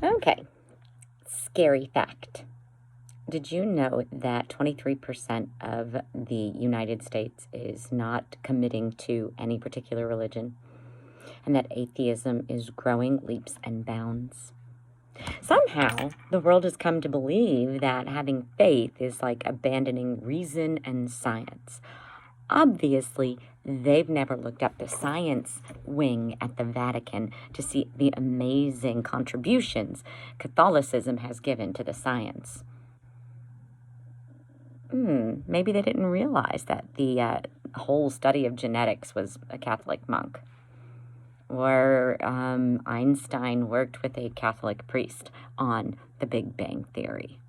Okay, scary fact. Did you know that 23% of the United States is not committing to any particular religion? And that atheism is growing leaps and bounds? Somehow, the world has come to believe that having faith is like abandoning reason and science. Obviously, they've never looked up the science wing at the Vatican to see the amazing contributions Catholicism has given to the science. Maybe they didn't realize that the whole study of genetics was a Catholic monk. Or Einstein worked with a Catholic priest on the Big Bang Theory.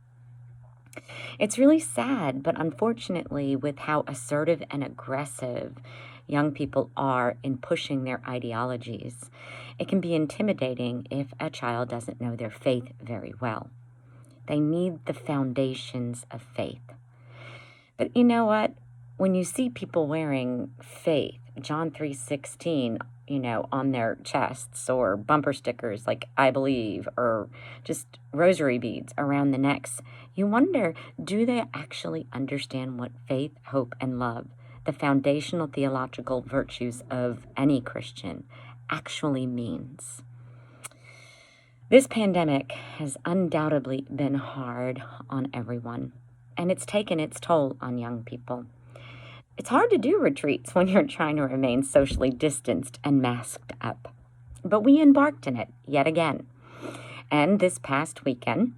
It's really sad, but unfortunately, with how assertive and aggressive young people are in pushing their ideologies, it can be intimidating if a child doesn't know their faith very well. They need the foundations of faith. But you know what? When you see people wearing faith, John 3:16, on their chests, or bumper stickers like I believe, or just rosary beads around the necks, you wonder, do they actually understand what faith, hope, and love, the foundational theological virtues of any Christian, actually means? This pandemic has undoubtedly been hard on everyone, and it's taken its toll on young people. It's hard to do retreats when you're trying to remain socially distanced and masked up. But we embarked in it yet again. And this past weekend,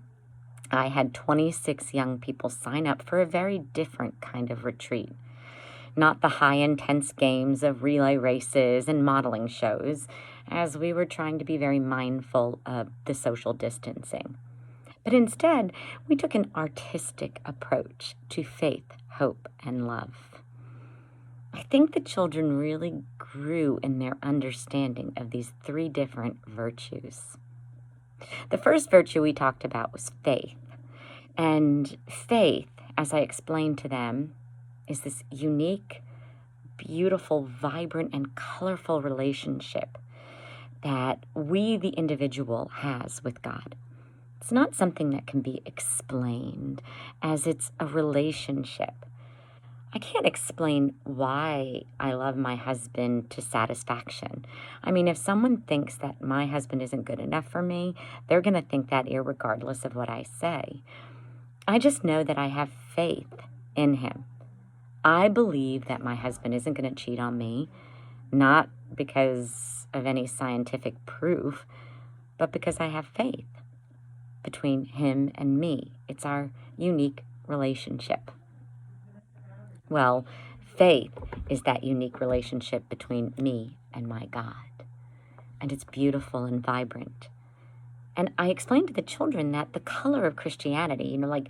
I had 26 young people sign up for a very different kind of retreat. Not the high intense games of relay races and modeling shows, as we were trying to be very mindful of the social distancing. But instead, we took an artistic approach to faith, hope, and love. I think the children really grew in their understanding of these three different virtues. The first virtue we talked about was faith. And faith, as I explained to them, is this unique, beautiful, vibrant, and colorful relationship that we, the individual, has with God. It's not something that can be explained, as it's a relationship. I can't explain why I love my husband to satisfaction. I mean, if someone thinks that my husband isn't good enough for me, they're going to think that irregardless of what I say. I just know that I have faith in him. I believe that my husband isn't going to cheat on me, not because of any scientific proof, but because I have faith between him and me. It's our unique relationship. Well, faith is that unique relationship between me and my God. And it's beautiful and vibrant. And I explained to the children that the color of Christianity, like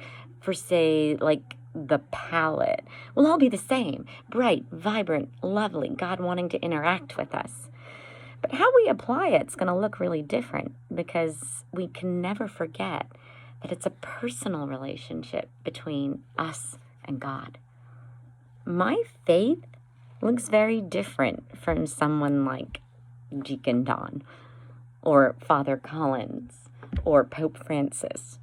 the palette, will all be the same. Bright, vibrant, lovely, God wanting to interact with us. But how we apply it's going to look really different, because we can never forget that it's a personal relationship between us and God. My faith looks very different from someone like Deacon Don, or Father Collins, or Pope Francis,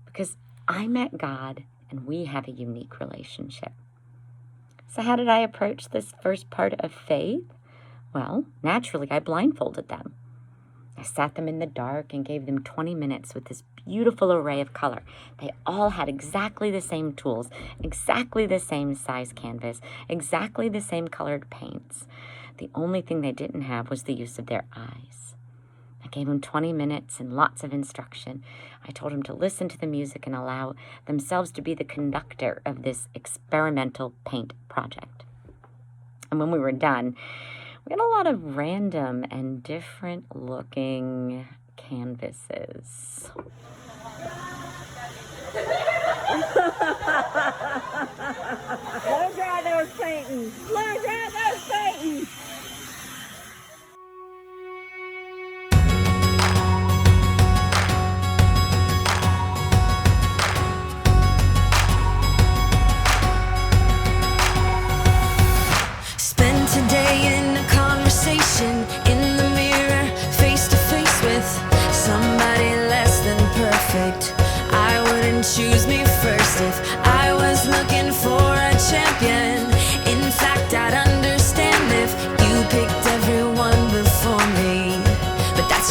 because I met God and we have a unique relationship. So how did I approach this first part of faith? Well, naturally, I blindfolded them. I sat them in the dark and gave them 20 minutes with this beautiful array of color. They all had exactly the same tools, exactly the same size canvas, exactly the same colored paints. The only thing they didn't have was the use of their eyes. I gave them 20 minutes and lots of instruction. I told them to listen to the music and allow themselves to be the conductor of this experimental paint project. And when we were done, we had a lot of random and different looking canvases. Blow dry those paintings. Blow dry those paintings. Spend today in a conversation in the mirror, face to face with somebody left.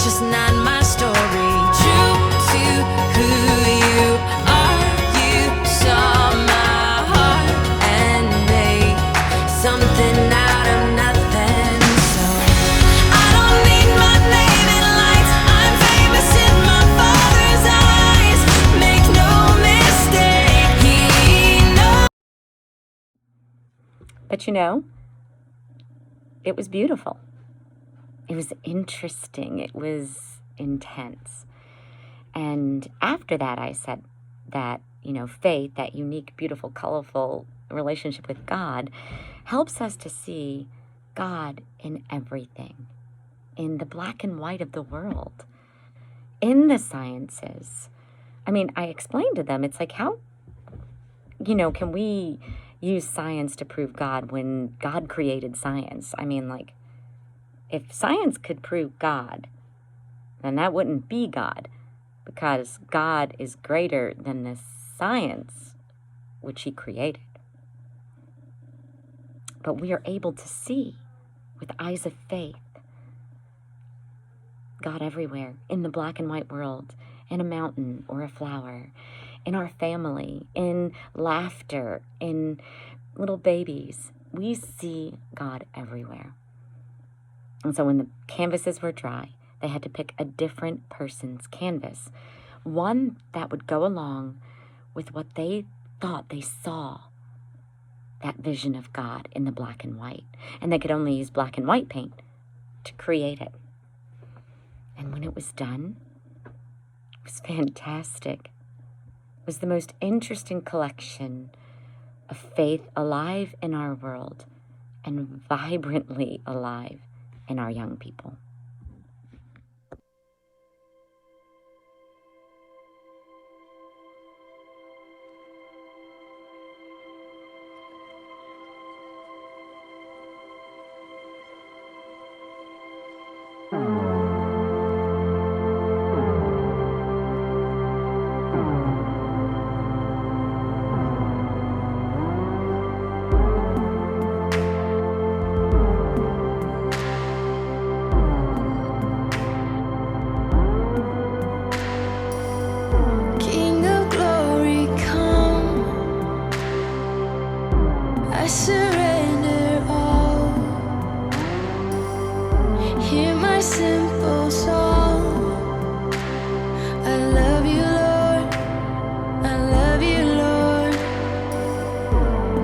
That's just not my story. True to who you are, you saw my heart and made something out of nothing. So I don't need my name in lights. I'm famous in my Father's eyes. Make no mistake, He knows. But you know, it was beautiful. It was interesting. It was intense. And after that, I said that, faith, that unique, beautiful, colorful relationship with God, helps us to see God in everything, in the black and white of the world, in the sciences. I mean, I explained to them, it's like, how, can we use science to prove God when God created science? I mean, like, if science could prove God, then that wouldn't be God, because God is greater than the science which He created. But we are able to see with eyes of faith God everywhere, in the black and white world, in a mountain or a flower, in our family, in laughter, in little babies. We see God everywhere. And so when the canvases were dry, they had to pick a different person's canvas, one that would go along with what they thought they saw, that vision of God in the black and white. And they could only use black and white paint to create it. And when it was done, it was fantastic. It was the most interesting collection of faith alive in our world and vibrantly alive in our young people. King of glory, come. I surrender all. Hear my simple song. I love you, Lord. I love you, Lord.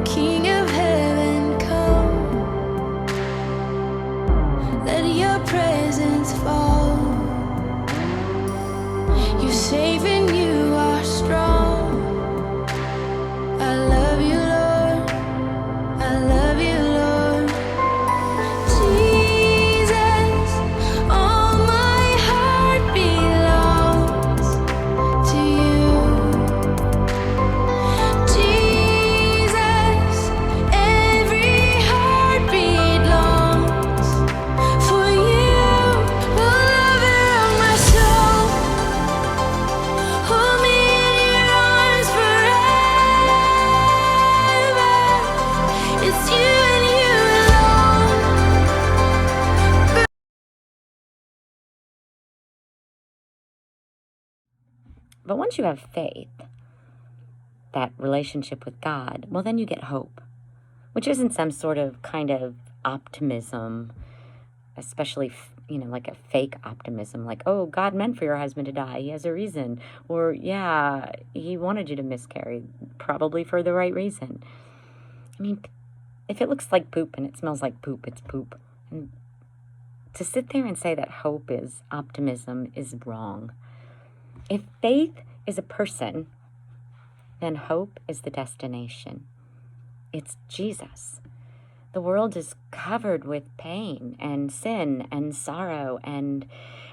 King of heaven, come. Let your presence fall. You save and you are strong. I love you, Lord. I love you, Lord. Jesus, all my heart belongs to you. Jesus, every heartbeat longs for you. Oh, lover of my soul, hold me in your arms forever. It's you and you alone. But once you have faith, that relationship with God, well, then you get hope, which isn't some sort of kind of optimism, especially, like a fake optimism, like, oh, God meant for your husband to die. He has a reason. Or, yeah, He wanted you to miscarry, probably for the right reason. I mean, if it looks like poop and it smells like poop, it's poop. And to sit there and say that hope is optimism is wrong. If faith is a person, then hope is the destination. It's Jesus. The world is covered with pain and sin and sorrow, and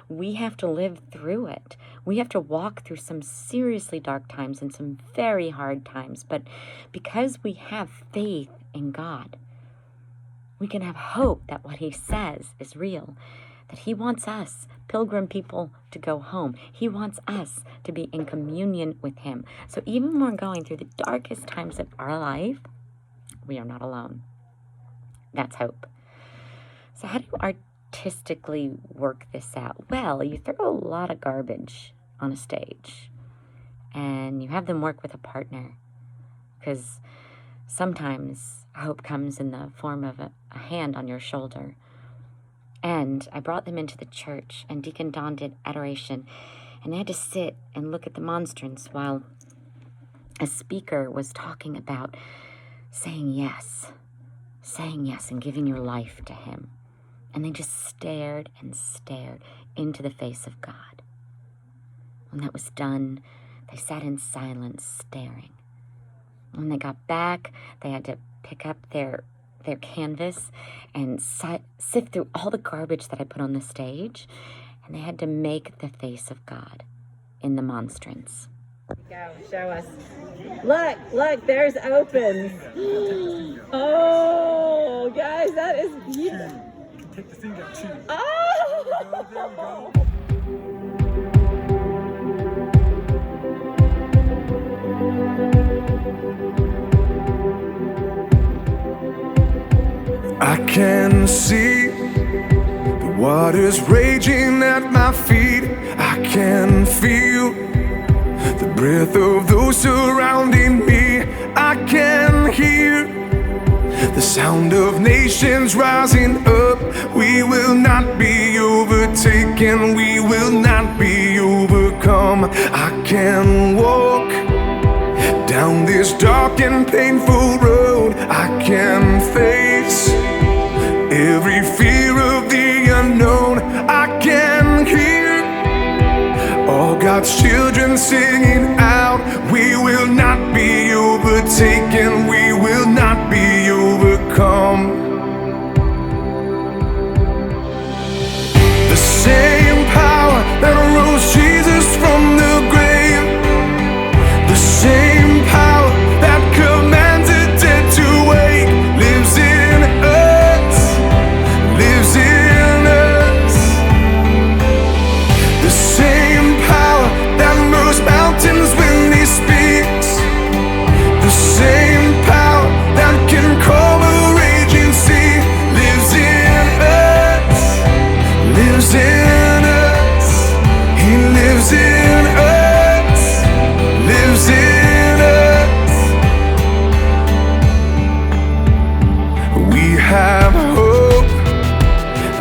we have to live through it. We have to walk through some seriously dark times and some very hard times. But because we have faith in God, we can have hope that what He says is real, that He wants us, pilgrim people, to go home. He wants us to be in communion with Him. So even when we're going through the darkest times of our life, we are not alone. That's hope. So how do you artistically work this out? Well, you throw a lot of garbage on a stage and you have them work with a partner, because sometimes hope comes in the form of a hand on your shoulder. And I brought them into the church, and Deacon Don did adoration, and they had to sit and look at the monstrance while a speaker was talking about saying yes and giving your life to him. And they just stared and stared into the face of God. When that was done, they sat in silence, staring. When they got back, they had to pick up their canvas and sift through all the garbage that I put on the stage, and they had to make the face of God in the monstrance. Go, show us. Look, there's opens. Oh, guys, that is beautiful. Take the finger out, 2. Oh! There we go. I can see the waters raging at my feet. I can feel the breath of those surrounding me. I can hear the sound of nations rising up. We will not be overtaken. We will not be overcome. I can walk down this dark and painful road. I can face every fear of the unknown. I can hear all God's children singing out. We will not be overtaken. We will not be overcome. The same power that rose Jesus from the grave, the same power that commands the dead to wake, lives in us, lives in us. The same power that moves mountains when he speaks, the same power that can calm a raging sea, lives in us, lives in us. He lives in us, lives in us. We have hope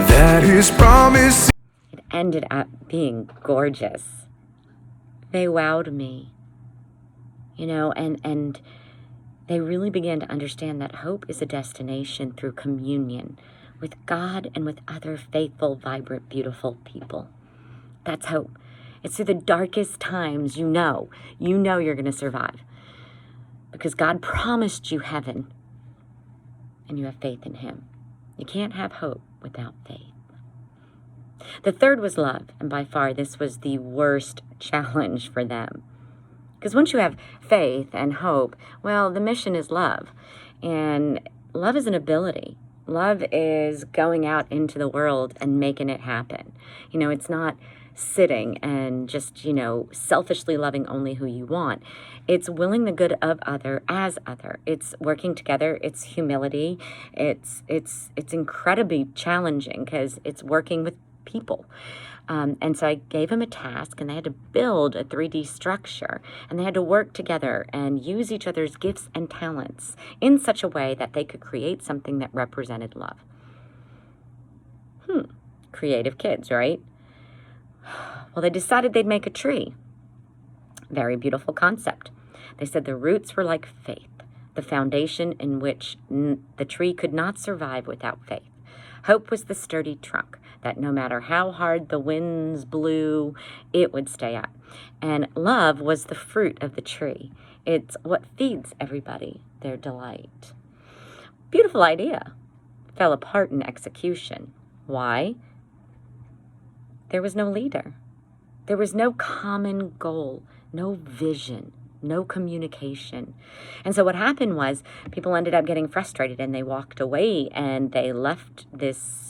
that his promise. It ended up being gorgeous. They wowed me, and they really began to understand that hope is a destination through communion with God and with other faithful, vibrant, beautiful people. That's hope. It's through the darkest times you know you're going to survive, because God promised you heaven and you have faith in him. You can't have hope without faith. The third was love, and by far this was the worst challenge for them. Because once you have faith and hope, well, the mission is love. And love is an ability. Love is going out into the world and making it happen. It's not sitting and just, selfishly loving only who you want. It's willing the good of other as other. It's working together. It's humility. It's incredibly challenging because it's working with people. And so I gave them a task, and they had to build a 3D structure, and they had to work together and use each other's gifts and talents in such a way that they could create something that represented love. Creative kids, right? Well, they decided they'd make a tree. Very beautiful concept. They said the roots were like faith, the foundation in which the tree could not survive without faith. Hope was the sturdy trunk that no matter how hard the winds blew, it would stay up. And love was the fruit of the tree. It's what feeds everybody their delight. Beautiful idea. Fell apart in execution. Why? There was no leader. There was no common goal, no vision, no communication. And so what happened was people ended up getting frustrated, and they walked away, and they left this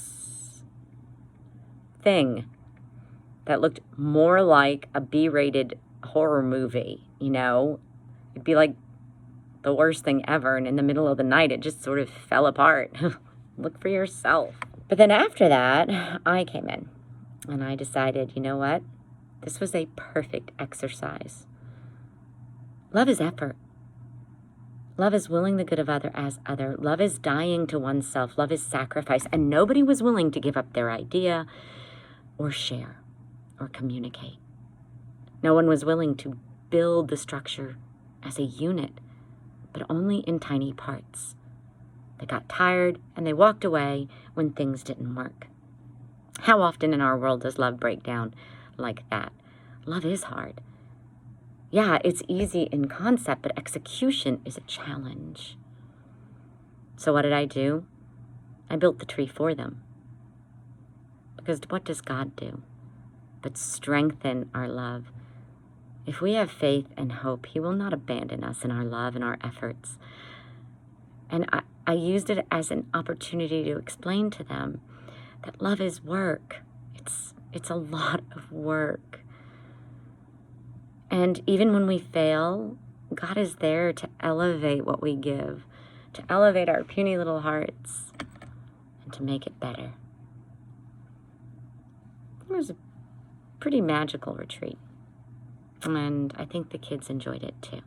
thing that looked more like a B-rated horror movie. It'd be like the worst thing ever, and in the middle of the night it just sort of fell apart. Look for yourself. But then after that, I came in and I decided, you know what? This was a perfect exercise. Love is effort. Love is willing the good of other as other. Love is dying to oneself. Love is sacrifice. And nobody was willing to give up their idea or share or communicate. No one was willing to build the structure as a unit, but only in tiny parts. They got tired and they walked away when things didn't work. How often in our world does love break down like that? Love is hard. Yeah, it's easy in concept, but execution is a challenge. So what did I do? I built the tree for them. Because what does God do but strengthen our love? If we have faith and hope, He will not abandon us in our love and our efforts. And I used it as an opportunity to explain to them that love is work. It's a lot of work. And even when we fail, God is there to elevate what we give, to elevate our puny little hearts, and to make it better. It was a pretty magical retreat. And I think the kids enjoyed it too.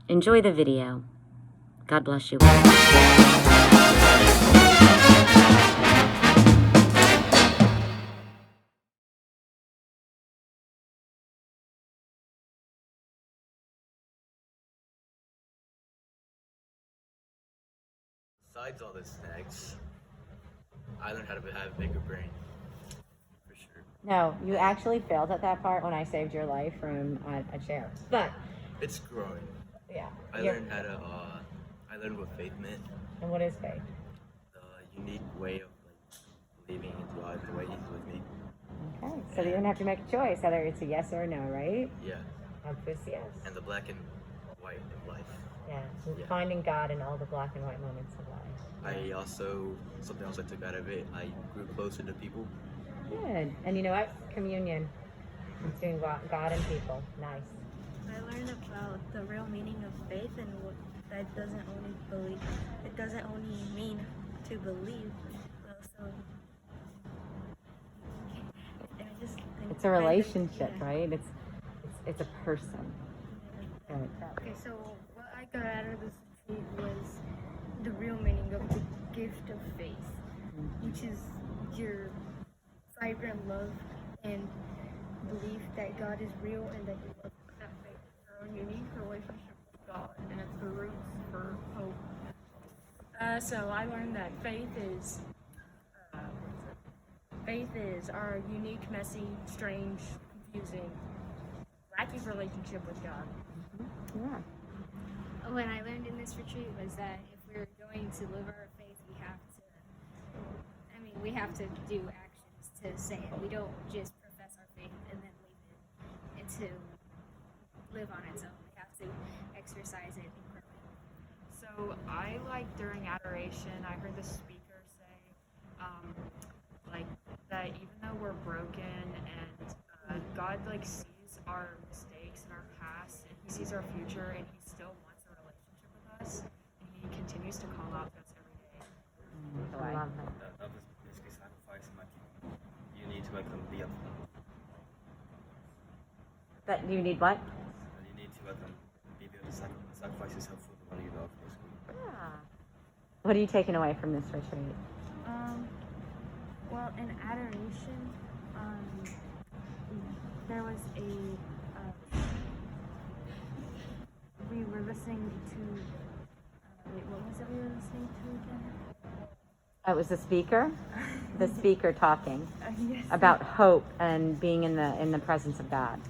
Enjoy the video. God bless you all. Besides all the snacks, I learned how to have a bigger brain. For sure. No, you actually failed at that part when I saved your life from a chair. But, It's growing. yeah. I learned how to, I learned what faith meant. And what is faith? The unique way of like believing in God, the way He's with me. Okay, so you don't have to make a choice, whether it's a yes or a no, right? Yeah. Obvious yes. And the black and white of life. Yeah, Yeah. finding God in all the black and white moments of life. I also, something else I took out of it, I grew closer to people. Good. And you know what? Communion. Between God and people. Nice. I learned about the real meaning of faith and what that doesn't only believe. It doesn't only mean to believe, but also. I just think It's a relationship, right? It's a person. Good. Okay, so what I got out of this retreat was the real meaning of the gift of faith, which is your vibrant love and belief that God is real and that you love Him. That faith is your own unique relationship with God, and it's the roots for hope. So I learned that faith is our unique, messy, strange, confusing, wacky relationship with God. Yeah. What I learned in this retreat was that if we're going to live our faith, we have to do actions to say it. We don't just profess our faith and then leave it to live on its own. We have to exercise it and grow it. So I during adoration, I heard the speaker say, that even though we're broken and God sees our mistakes and our past, and He sees our future, and He still wants a relationship with us, and He continues to call out to us every day. I love that. That was basically sacrificing my people. You need to let them be up. But you need what? You need to let them be able to sacrifice yourself for the one you love, basically. Yeah. What are you taking away from this retreat? Well, in adoration, there was we were listening to, what was it we were listening to again? It was the speaker? The speaker talking Yes. about hope and being in the presence of God.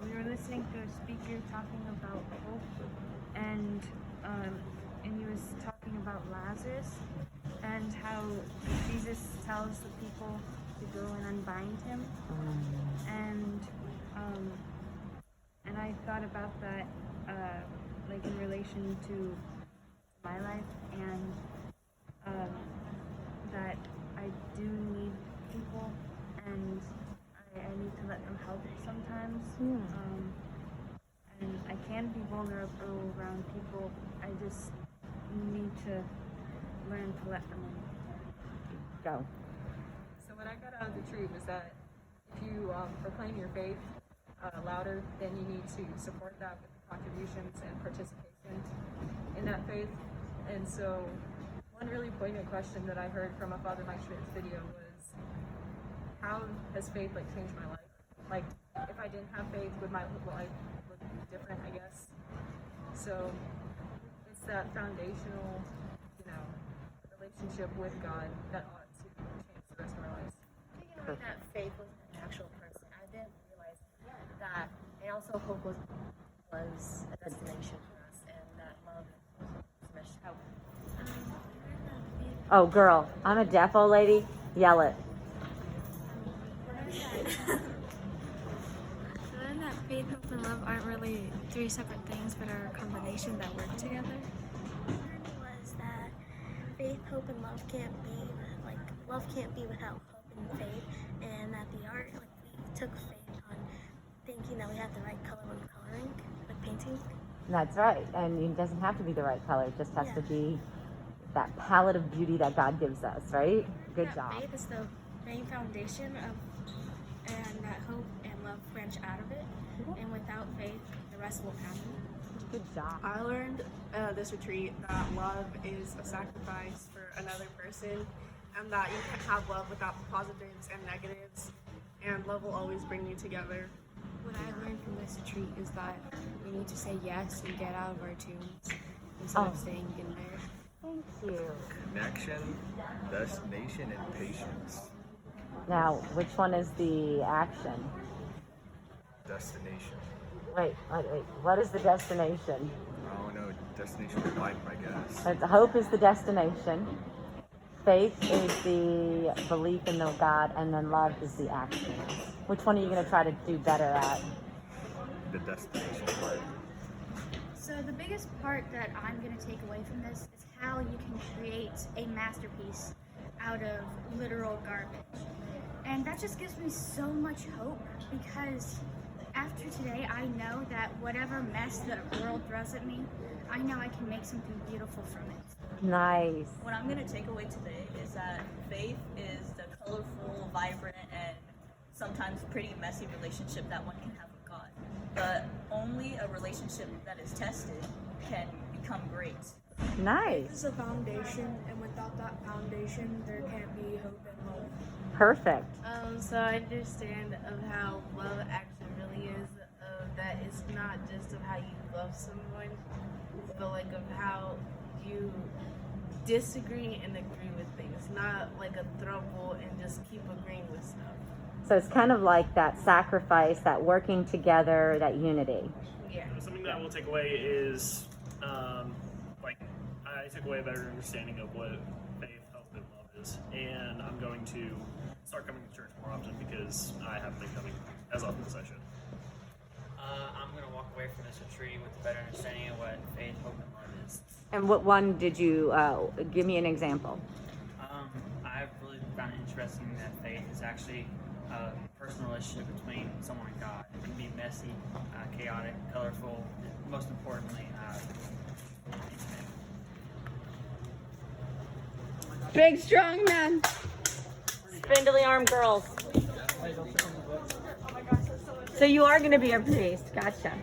We were listening to a speaker talking about hope, and he was talking about Lazarus and how Jesus tells the people to go and unbind him, and I thought about that in relation to my life, and that I do need people, and I need to let them help sometimes. And I can be vulnerable around people. I just need to learn to let them in. Go. So what I got out of the tree was that if you proclaim your faith louder, then you need to support that with contributions and participation in that faith. And so one really poignant question that I heard from a Father Mike Schmidt's video was, how has faith like changed my life? Like, if I didn't have faith, would my life look different, I guess? So it's that foundational, relationship with God that ought to change the rest of our lives. Taking away that faith was an actual person. I didn't realize that, and also hope was a destination for us, and that love is meant to help. Oh, girl, I'm a deaf old lady. Yell it. Learn that faith, hope, and love aren't really three separate things, but are a combination that work together. Was that faith, hope, and love can't be love can't be without hope and faith, and that the art we took faith on thinking that we had the right color when coloring, like painting. That's right, and it doesn't have to be the right color. It just has to be that palette of beauty that God gives us, right? Good job. Faith is the main foundation and that hope and love branch out of it, and without faith, the rest won't happen. Good job. I learned this retreat that love is a sacrifice for another person, and that you can have love without the positives and negatives, and love will always bring you together. What I learned from this retreat is that we need to say yes and get out of our tombs instead of staying in there. Thank you. Connection, destination, and patience. Now, which one is the action? Destination. Wait. What is the destination? I don't know. Destination of life, I guess. Hope is the destination. Faith is the belief in the God, and then love is the action. Which one are you going to try to do better at? The destination part. So the biggest part that I'm going to take away from this is how you can create a masterpiece out of literal garbage. And that just gives me so much hope, because after today, I know that whatever mess the world throws at me, I know I can make something beautiful from it. Nice. What I'm going to take away today is that faith is the colorful, vibrant, and sometimes pretty messy relationship that one can have with God. But only a relationship that is tested can become great. Nice. Faith is a foundation, and without that foundation, there can't be hope and love. Perfect. So I understand of how love actually really is, that it's not just of how you love someone, but like of how you disagree and agree with things, not like a throuple and just keep agreeing with stuff. So it's kind of like that sacrifice, that working together, that unity. Yeah. Something that I will take away is, I took away a better understanding of what faith, hope, and love is, and I'm going to start coming to church more often because I haven't been coming as often as I should. I'm going to walk away from this retreat with a better understanding of what faith, hope, and love is. And what one did you, give me an example? I've really found it interesting that faith is actually a personal relationship between someone and God. It can be messy, chaotic, colorful, and most importantly, intimate. Big, strong man. Spindly armed girls. So you are going to be a priest. Gotcha.